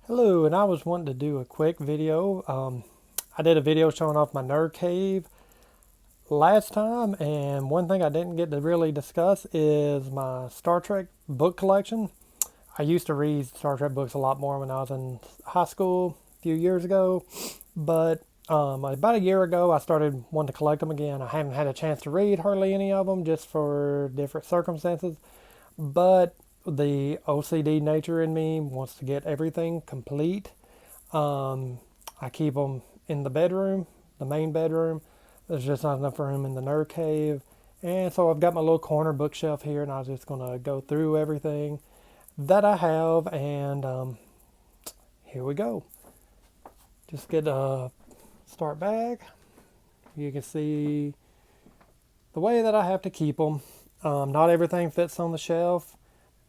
Hello, and I was wanting to do a quick video. I did a video showing off my nerd cave last time, and one thing I didn't get to really discuss is my Star Trek book collection. I used to read Star Trek books a lot more when I was in high school a few years ago, but about a year ago I started wanting to collect them again. I haven't had a chance to read hardly any of them just for different circumstances, but the OCD nature in me wants to get everything complete. Um, I keep them in the bedroom, the main bedroom. There's just not enough room in the nerd cave. And so I've got my little corner bookshelf here, and I was just going to go through everything that I have. And here we go. Just get a start bag. You can see the way that I have to keep them. Not everything fits on the shelf.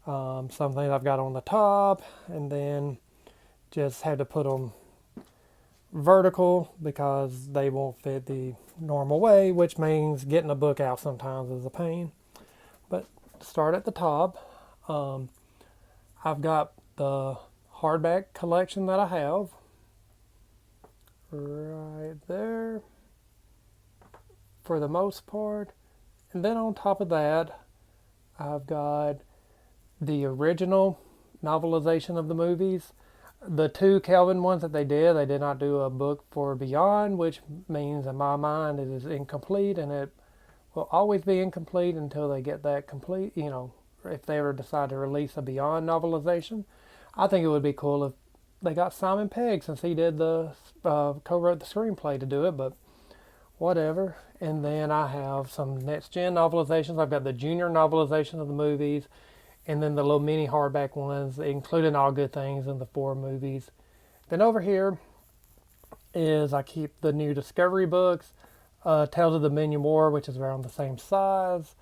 Some things I've got on the top, and then just had to put them vertical because they won't fit the normal way, which means getting a book out sometimes is a pain. But start at the top. Um, I've got the hardback collection that I have right there for the most part. And then on top of that, I've got the original novelization of the movies. The two Kelvin ones that they did not do a book for Beyond, which means in my mind it is incomplete, and it will always be incomplete until they get that complete. If they ever decide to release a Beyond novelization, I think it would be cool if they got Simon Pegg, since he did the co-wrote the screenplay, to do it, but whatever. And then I have some next gen novelizations. I've got the junior novelization of the movies, and then the little mini hardback ones, including All Good Things and the four movies. Then over here is I keep the new Discovery books, Tales of the Dominion War, which is around the same size,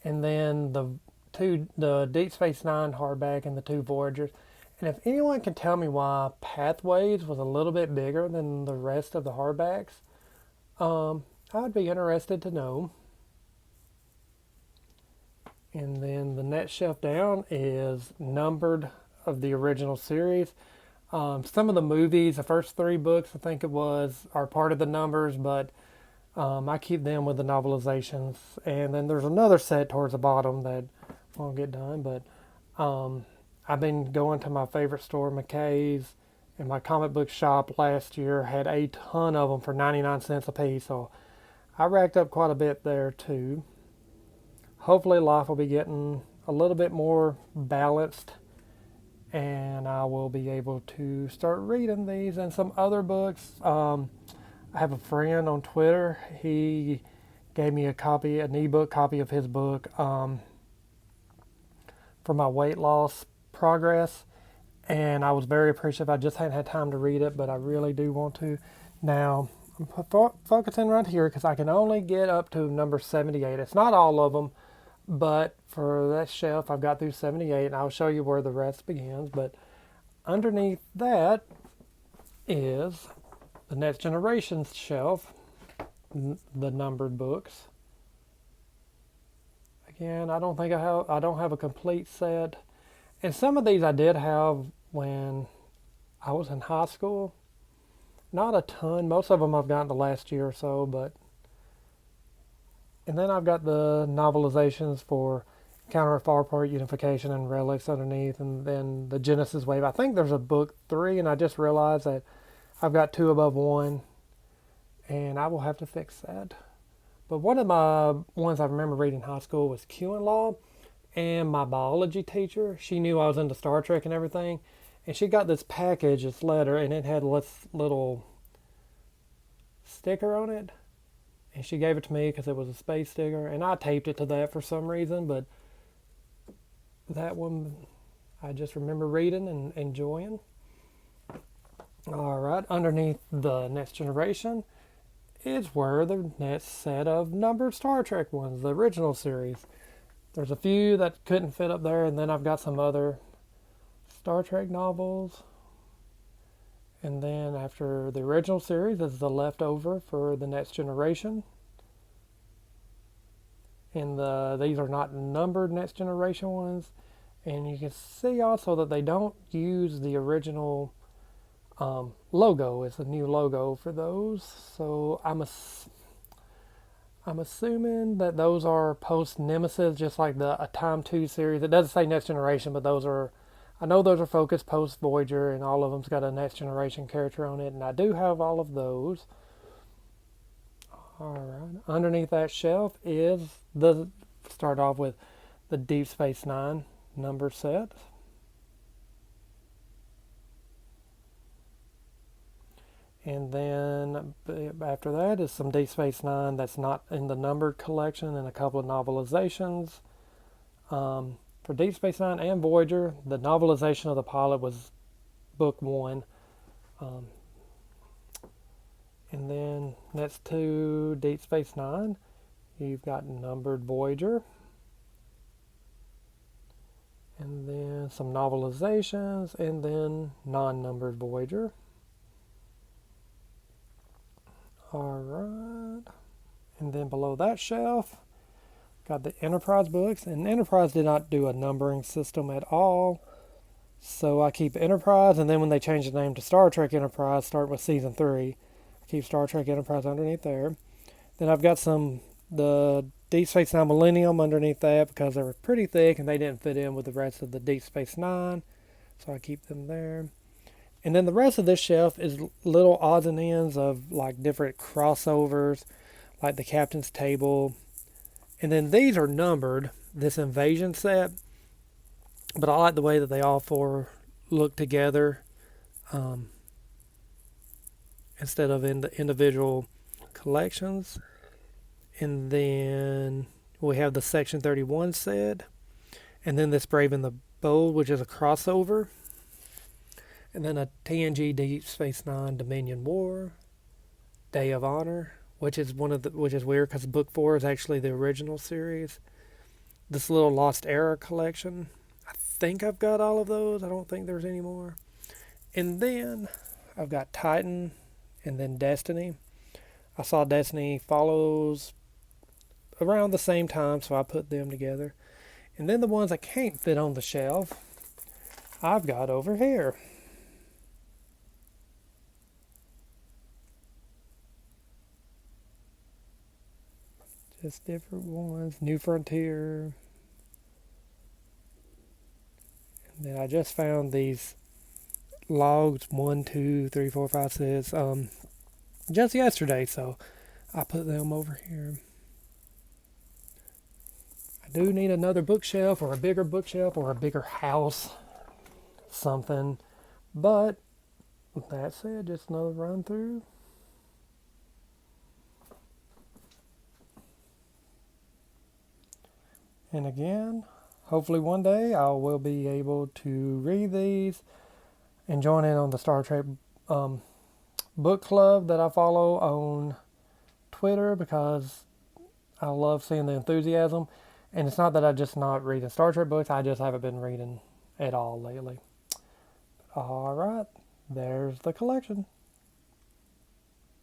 and then the Deep Space Nine hardback and the two Voyagers. And if anyone can tell me why Pathways was a little bit bigger than the rest of the hardbacks, I'd be interested to know. And then the next shelf down is numbered of the original series. Some of the movies, the first three books, I think it was, are part of the numbers, but I keep them with the novelizations. And then there's another set towards the bottom that won't get done, but I've been going to my favorite store, McKay's, and my comic book shop last year had a ton of them for 99 cents a piece, so I racked up quite a bit there too. Hopefully life will be getting a little bit more balanced, and I will be able to start reading these and some other books. I have a friend on Twitter. He gave me an ebook copy of his book for my weight loss progress, and I was very appreciative. I just hadn't had time to read it, but I really do want to. Now, I'm focusing right here because I can only get up to number 78. It's not all of them, but for that shelf, I've got through 78, and I'll show you where the rest begins. But underneath that is the Next Generation shelf, the numbered books. Again, I don't have a complete set. And some of these I did have when I was in high school. Not a ton. Most of them I've gotten the last year or so, but. And then I've got the novelizations for Counter Farport, Unification, and Relics underneath, and then the Genesis Wave. I think there's a book 3, and I just realized that I've got 2 above 1, and I will have to fix that. But one of my ones I remember reading in high school was Q and Law, and my biology teacher, she knew I was into Star Trek and everything, and she got this package, this letter, and it had this little sticker on it, and she gave it to me because it was a space sticker, and I taped it to that for some reason, but that one I just remember reading and enjoying. All right, underneath the Next Generation is where the next set of numbered Star Trek ones, the original series. There's a few that couldn't fit up there, and then I've got some other Star Trek novels. And then after the original series is the leftover for the Next Generation. And these are not numbered Next Generation ones. And you can see also that they don't use the original logo. It's a new logo for those. So I'm assuming that those are post Nemesis, just like the A Time 2 series. It doesn't say Next Generation, but those are, I know those are focused post Voyager, and all of them's got a Next Generation character on it, and I do have all of those. All right. Underneath that shelf is start off with the Deep Space Nine number set. And then after that is some Deep Space Nine that's not in the numbered collection, and a couple of novelizations. For Deep Space Nine and Voyager, the novelization of the pilot was book one. And then next to Deep Space Nine, you've got numbered Voyager. And then some novelizations, and then non-numbered Voyager. Alright. And then below that shelf, got the Enterprise books. And Enterprise did not do a numbering system at all. So I keep Enterprise, and then when they change the name to Star Trek Enterprise, starting with Season 3, I keep Star Trek Enterprise underneath there. Then I've got the Deep Space Nine Millennium underneath that because they were pretty thick and they didn't fit in with the rest of the Deep Space Nine. So I keep them there. And then the rest of this shelf is little odds and ends of like different crossovers, like the Captain's Table. And then these are numbered, this Invasion set. But I like the way that they all four look together instead of in the individual collections. And then we have the Section 31 set. And then this Brave and the Bold, which is a crossover. And then a TNG Deep Space Nine Dominion War, Day of Honor, which is weird because book 4 is actually the original series. This little Lost Era collection. I think I've got all of those. I don't think there's any more. And then I've got Titan and then Destiny. I saw Destiny follows around the same time, so I put them together. And then the ones that can't fit on the shelf, I've got over here. Just different ones. New Frontier. And then I just found these logs 1, 2, 3, 4, 5, 6 just yesterday, so I put them over here. I do need another bookshelf or a bigger bookshelf or a bigger house, something. But that's it, just another run through. And again, hopefully one day I will be able to read these and join in on the Star Trek book club that I follow on Twitter because I love seeing the enthusiasm. And it's not that I'm just not reading Star Trek books, I just haven't been reading at all lately. Alright, there's the collection.